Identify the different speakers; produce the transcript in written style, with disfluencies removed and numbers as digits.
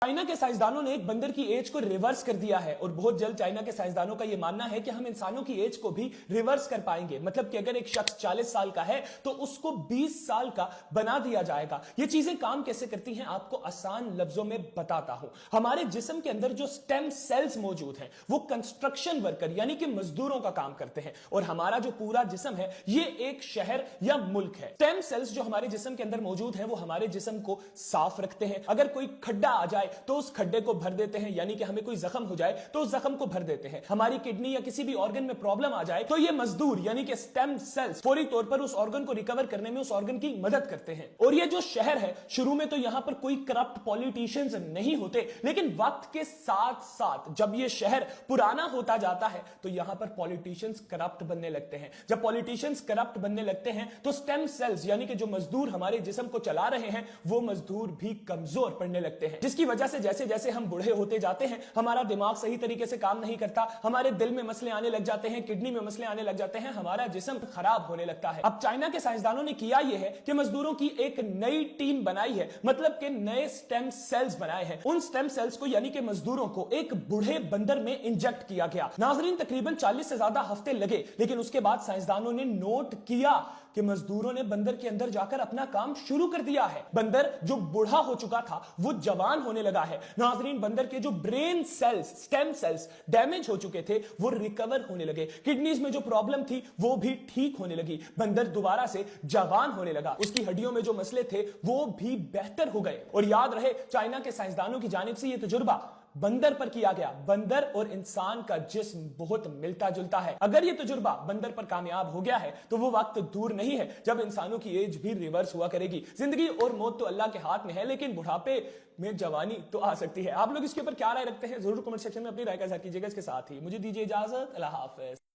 Speaker 1: China के साइंसदानों ने एक बंदर की एज को रिवर्स कर दिया है और बहुत जल्द चाइना के साइंसदानों का यह मानना है कि हम इंसानों की एज को भी रिवर्स कर पाएंगे। मतलब कि अगर एक शख्स 40 साल का है तो उसको 20 साल का बना दिया जाएगा। ये चीजें काम कैसे करती हैं आपको आसान लफ्जों में बताता हूं। हमारे जिस्म के अंदर जो स्टेम सेल्स मौजूद हैं वो कंस्ट्रक्शन वर्कर यानी कि मजदूरों का काम करते हैं और हमारा जो पूरा जिस्म है ये एक शहर या मुल्क है। स्टेम सेल्स जो हमारे जिस्म के अंदर मौजूद हैं वो हमारे जिस्म को साफ रखते हैं। अगर कोई खड्डा आ जाए तो उस खड्डे को भर देते हैं, यानी कि हमें कोई जख्म हो जाए तो उस जख्म को भर देते हैं। हमारी किडनी या किसी भी ऑर्गन में प्रॉब्लम आ जाए तो ये मजदूर यानी कि स्टेम सेल्स फौरी तौर पर उस ऑर्गन को रिकवर करने में उस ऑर्गन की मदद करते हैं। और ये जो शहर है शुरू में तो यहां पर कोई करप्ट पॉलिटिशियंस नहीं होते, लेकिन वक्त के साथ साथ जब ये शहर पुराना होता जाता है तो यहां पर पॉलिटिशियंस करप्ट बनने लगते हैं। जब पॉलिटिशियंस करप्ट बनने लगते हैं तो स्टेम सेल्स यानी कि जो मजदूर हमारे जिस्म को चला रहे हैं वो मजदूर भी कमजोर पड़ने लगते हैं, जिसकी वजह से जैसे जैसे हम बूढ़े होते जाते हैं हमारा दिमाग सही तरीके से काम नहीं करता, हमारे दिल में मसले आने लग जाते हैं, किडनी में मसले आने लग जाते हैं, हमारा जिस्म खराब होने लगता है। अब चाइना के साइंसदानों ने किया यह है कि मजदूरों की एक नई टीम बनाई है, मतलब कि नए स्टेम सेल्स बनाए हैं। उन स्टेम सेल्स को यानी कि मजदूरों को एक बूढ़े बंदर में इंजेक्ट किया गया। नाजरीन तकरीबन 40 से ज्यादा हफ्ते लगे, लेकिन उसके बाद साइंसदानों ने नोट किया कि मजदूरों ने बंदर के अंदर जाकर अपना काम शुरू कर दिया है। बंदर जो बूढ़ा हो चुका था वो जवान होने लगा है। नाजरीन बंदर के जो brain cells stem cells damage हो चुके थे वो रिकवर होने लगे। किडनीज में जो प्रॉब्लम थी वो भी ठीक होने लगी। बंदर दोबारा से जवान होने लगा। उसकी हड्डियों में जो मसले थे वो भी बेहतर हो गए। और याद रहे चाइना के साइंसदानों की जानिब से यह तजुर्बा बंदर पर किया गया। बंदर और इंसान का जिस्म बहुत मिलता जुलता है। अगर यह तजुर्बा बंदर पर कामयाब हो गया है तो वो वक्त दूर नहीं है जब इंसानों की एज भी रिवर्स हुआ करेगी। जिंदगी और मौत तो अल्लाह के हाथ में है, लेकिन बुढ़ापे में जवानी तो आ सकती है। आप लोग इसके ऊपर क्या राय रखते हैं जरूर कमेंट सेक्शन में अपनी राय का इज़हार कीजिएगा। इसके साथ ही मुझे दीजिए इजाजत। अल्लाह हाफिज।